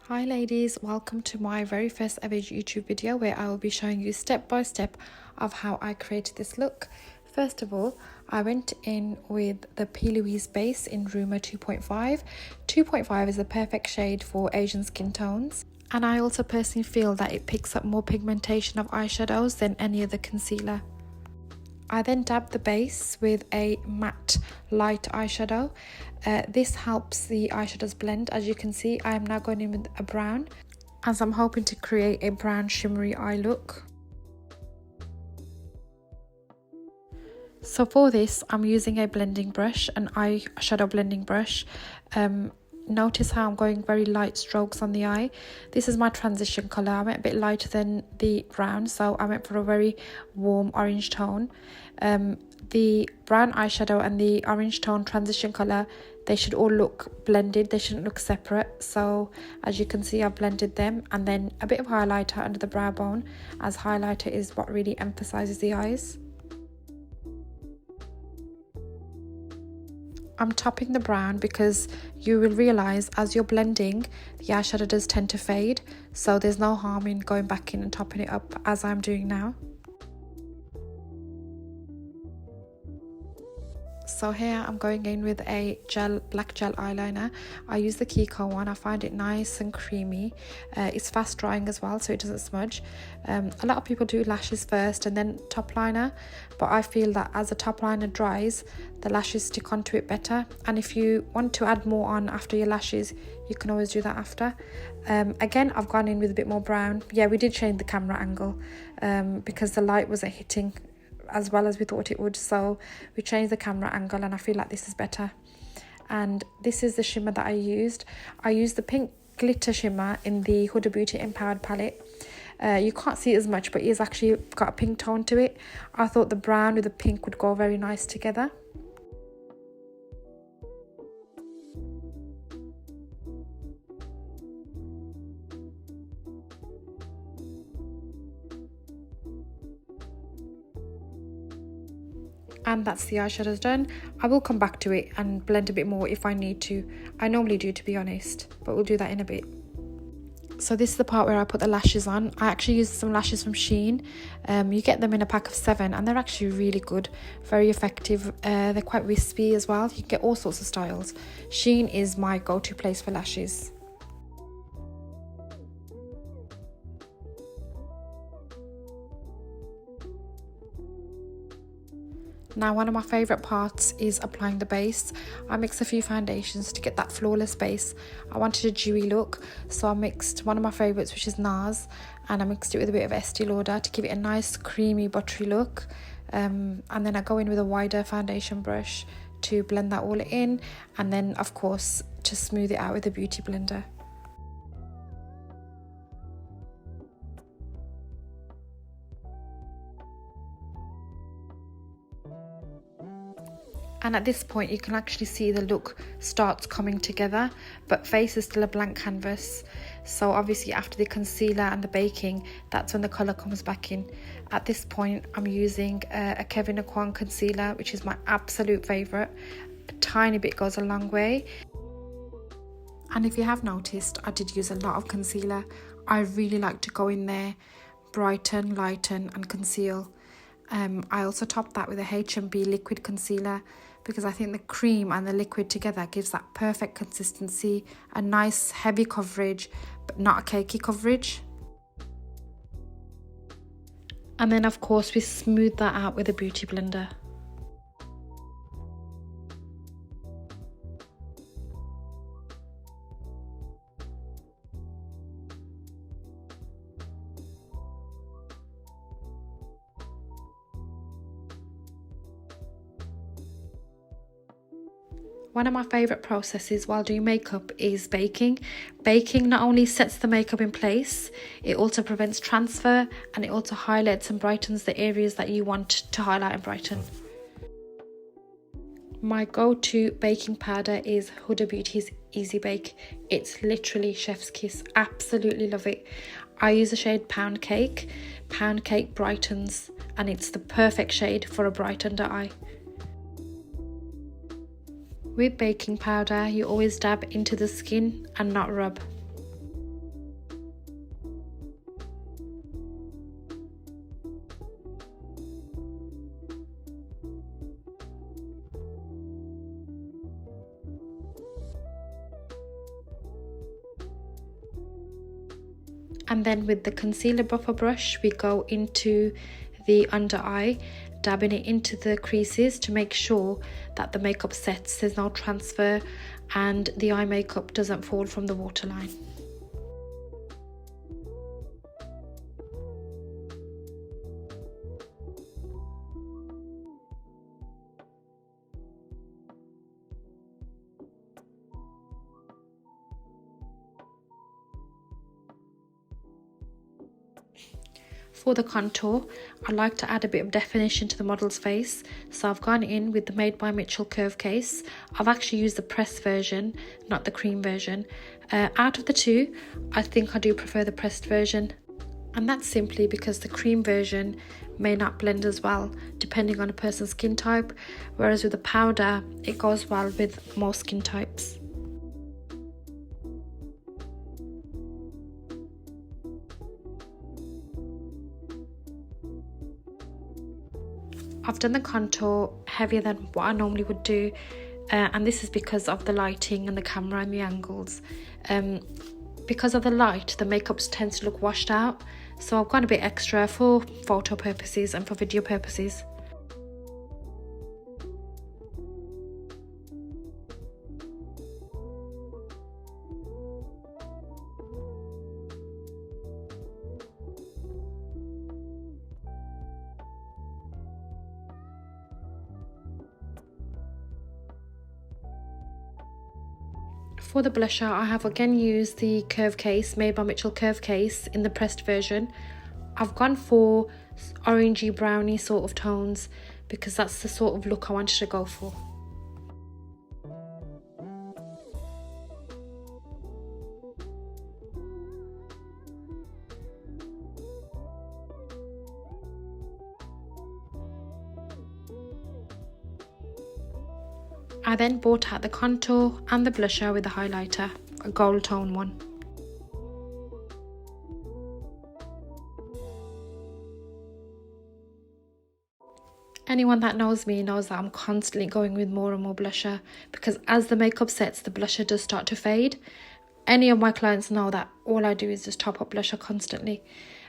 Hi ladies, welcome to my very first ever YouTube video where I will be showing you step by step of how I created this look. First of all, I went in with the P. Louise base in Rumour 2.5. 2.5 is the perfect shade for Asian skin tones. And I also personally feel that it picks up more pigmentation of eyeshadows than any other concealer. I then dabbed the base with a matte light eyeshadow. This helps the eyeshadows blend. As you can see, I am now going in with a brown as I'm hoping to create a brown shimmery eye look. So for this, I'm using a blending brush, an eyeshadow blending brush. Notice how I'm going very light strokes on the eye. This is my transition colour. I went a bit lighter than the brown, so I went for a very warm orange tone. The brown eyeshadow and the orange tone transition colour, they should all look blended. They shouldn't look separate. So as you can see, I've blended them, and then a bit of highlighter under the brow bone, as highlighter is what really emphasises the eyes. I'm topping the brown because you will realise as you're blending, the eyeshadow does tend to fade, so there's no harm in going back in and topping it up as I'm doing now. So here I'm going in with a black gel eyeliner. I use the Kiko one. I find it nice and creamy. It's fast drying as well, so it doesn't smudge. A lot of people do lashes first and then top liner, but I feel that as the top liner dries, the lashes stick onto it better. And if you want to add more on after your lashes, you can always do that after. Again, I've gone in with a bit more brown. Yeah, we did change the camera angle because the light wasn't hitting as well as we thought it would, so we changed the camera angle and I feel like this is better. And this is the shimmer that I used. I used the pink glitter shimmer in the Huda Beauty Empowered palette. You can't see it as much, but it's actually got a pink tone to it. I thought the brown with the pink would go very nice together. And that's the eyeshadows done. I will come back to it and blend a bit more if I need to. I normally do, to be honest, but we'll do that in a bit. So this is the part where I put the lashes on. I actually used some lashes from Shein. You get them in a pack of 7 and they're actually really good, very effective. They're quite wispy as well. You can get all sorts of styles. Shein is my go-to place for lashes. Now, one of my favourite parts is applying the base. I mix a few foundations to get that flawless base. I wanted a dewy look, so I mixed one of my favourites, which is NARS, and I mixed it with a bit of Estee Lauder to give it a nice creamy buttery look. And then I go in with a wider foundation brush to blend that all in, and then of course to smooth it out with a beauty blender. And at this point you can actually see the look starts coming together, but face is still a blank canvas. So obviously after the concealer and the baking, that's when the colour comes back in. At this point I'm using a Kevyn Aucoin concealer, which is my absolute favourite. A tiny bit goes a long way. And if you have noticed, I did use a lot of concealer. I really like to go in there, brighten, lighten and conceal. I also topped that with a H&B liquid concealer because I think the cream and the liquid together gives that perfect consistency, a nice heavy coverage but not a cakey coverage. And then of course we smooth that out with a beauty blender. One of my favourite processes while doing makeup is baking. Baking not only sets the makeup in place, it also prevents transfer and it also highlights and brightens the areas that you want to highlight and brighten. My go-to baking powder is Huda Beauty's Easy Bake. It's literally chef's kiss. Absolutely love it. I use the shade Pound Cake. Pound Cake brightens and it's the perfect shade for a bright under eye. With baking powder, you always dab into the skin and not rub. And then with the concealer buffer brush, we go into the under eye, dabbing it into the creases to make sure that the makeup sets, there's no transfer, and the eye makeup doesn't fall from the waterline. For the contour, I like to add a bit of definition to the model's face, so I've gone in with the Made by Mitchell curve case. I've actually used the pressed version, not the cream version. Out of the two, I think I do prefer the pressed version, and that's simply because the cream version may not blend as well depending on a person's skin type, whereas with the powder it goes well with most skin types. I've done the contour heavier than what I normally would do, and this is because of the lighting and the camera and the angles. Because of the light, the makeup tends to look washed out, so I've gone a bit extra for photo purposes and for video purposes. For the blusher, I have again used the curve case, Made by Mitchell curve case in the pressed version. I've gone for orangey browny sort of tones because that's the sort of look I wanted to go for. I then brought out the contour and the blusher with the highlighter, a gold tone one. Anyone that knows me knows that I'm constantly going with more and more blusher, because as the makeup sets, the blusher does start to fade. Any of my clients know that all I do is just top up blusher constantly,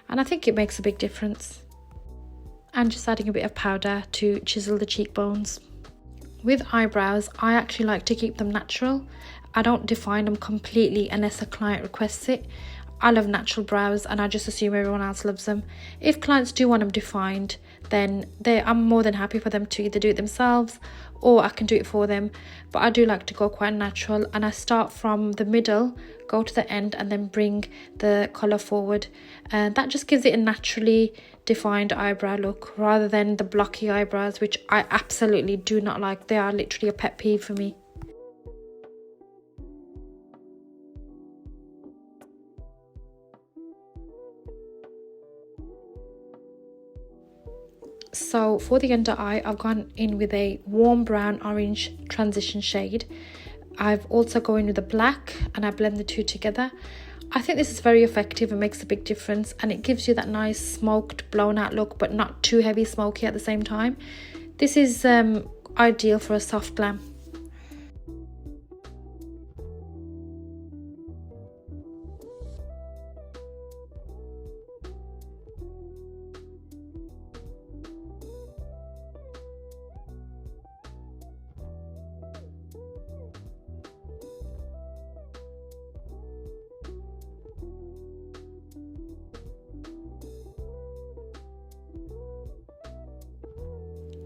and I think it makes a big difference. And just adding a bit of powder to chisel the cheekbones. With eyebrows, I actually like to keep them natural. I don't define them completely unless a client requests it. I love natural brows and I just assume everyone else loves them. If clients do want them defined, then I'm more than happy for them to either do it themselves or I can do it for them. But I do like to go quite natural, and I start from the middle, go to the end, and then bring the colour forward. And that just gives it a naturally defined eyebrow look rather than the blocky eyebrows, which I absolutely do not like. They are literally a pet peeve for me. So for the under eye, I've gone in with a warm brown orange transition shade. I've also gone in with a black and I blend the two together. I think this is very effective and makes a big difference, and it gives you that nice smoked, blown out look, but not too heavy smoky at the same time. This is ideal for a soft glam.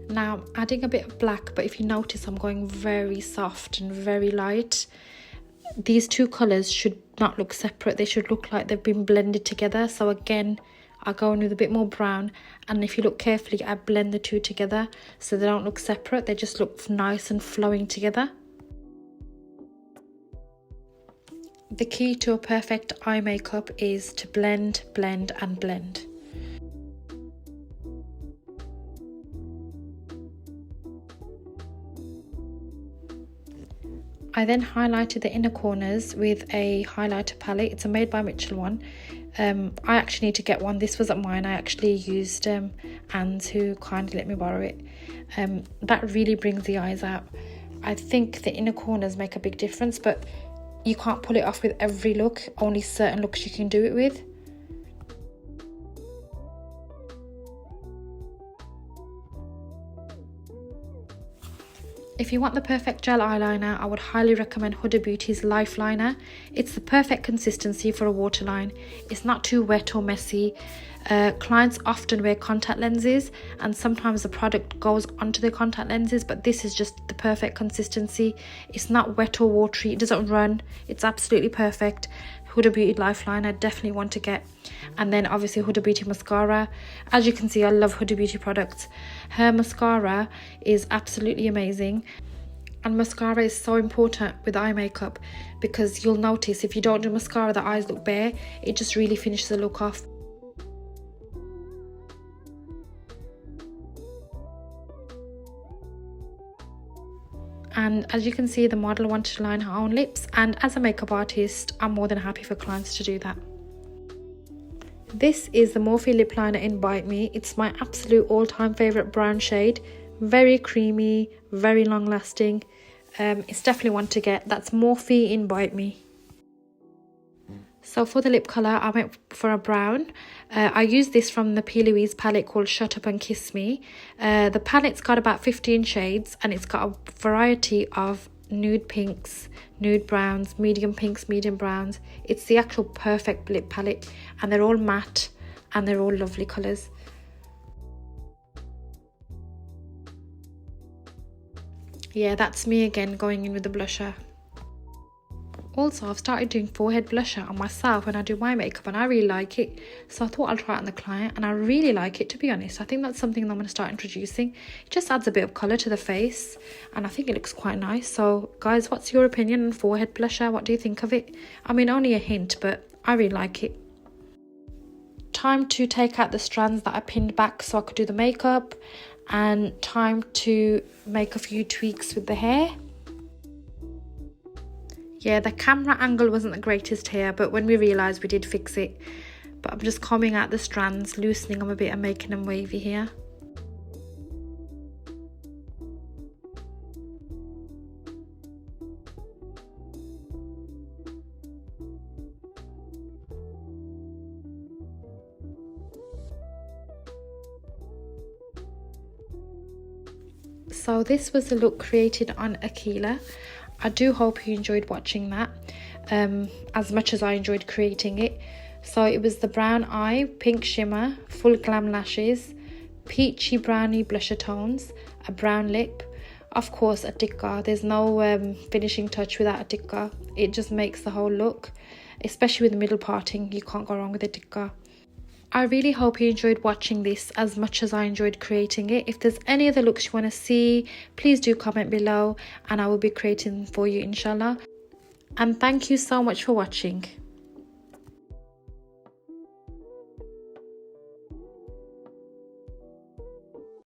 Now I'm adding a bit of black, but if you notice I'm going very soft and very light. These two colours should not look separate, they should look like they've been blended together. So again, I go in with a bit more brown, and if you look carefully, I blend the two together so they don't look separate, they just look nice and flowing together. The key to a perfect eye makeup is to blend, blend and blend. I then highlighted the inner corners with a highlighter palette. It's a Made by Mitchell one. I actually need to get one. This wasn't mine. I actually used Anne's, who kindly let me borrow it. That really brings the eyes out. I think the inner corners make a big difference, but you can't pull it off with every look. Only certain looks you can do it with. If you want the perfect gel eyeliner, I would highly recommend Huda Beauty's Lifeliner. It's the perfect consistency for a waterline. It's not too wet or messy. Clients often wear contact lenses and sometimes the product goes onto their contact lenses, but this is just the perfect consistency. It's not wet or watery, it doesn't run, it's absolutely perfect. Huda Beauty Lifeliner, definitely one to get. And then obviously Huda Beauty mascara. As you can see, I love Huda Beauty products. Her mascara is absolutely amazing. And mascara is so important with eye makeup because you'll notice if you don't do mascara, the eyes look bare. It just really finishes the look off. And as you can see, the model wanted to line her own lips, and as a makeup artist, I'm more than happy for clients to do that. This is the Morphe lip liner in Bite Me. It's my absolute all-time favourite brown shade. Very creamy, very long lasting. It's definitely one to get. That's Morphe in Bite Me. So for the lip colour, I went for a brown. I used this from the P. Louise palette called Shut Up and Kiss Me. The palette's got about 15 shades and it's got a variety of nude pinks, nude browns, medium pinks, medium browns. It's the actual perfect lip palette and they're all matte and they're all lovely colours. Yeah, that's me again going in with the blusher. Also, I've started doing forehead blusher on myself when I do my makeup and I really like it. So I thought I'll try it on the client and I really like it, to be honest. I think that's something that I'm going to start introducing. It just adds a bit of colour to the face and I think it looks quite nice. So guys, what's your opinion on forehead blusher? What do you think of it? I mean, only a hint, but I really like it. Time to take out the strands that I pinned back so I could do the makeup, and time to make a few tweaks with the hair. Yeah, the camera angle wasn't the greatest here, but when we realised, we did fix it. But I'm just combing out the strands, loosening them a bit and making them wavy here. So this was the look created on Akila. I do hope you enjoyed watching that as much as I enjoyed creating it. So it was the brown eye, pink shimmer, full glam lashes, peachy browny blusher tones, a brown lip, of course a tikka. There's no finishing touch without a tikka. It just makes the whole look, especially with the middle parting. You can't go wrong with a tikka. I really hope you enjoyed watching this as much as I enjoyed creating it. If there's any other looks you want to see, please do comment below and I will be creating for you, inshallah. And thank you so much for watching.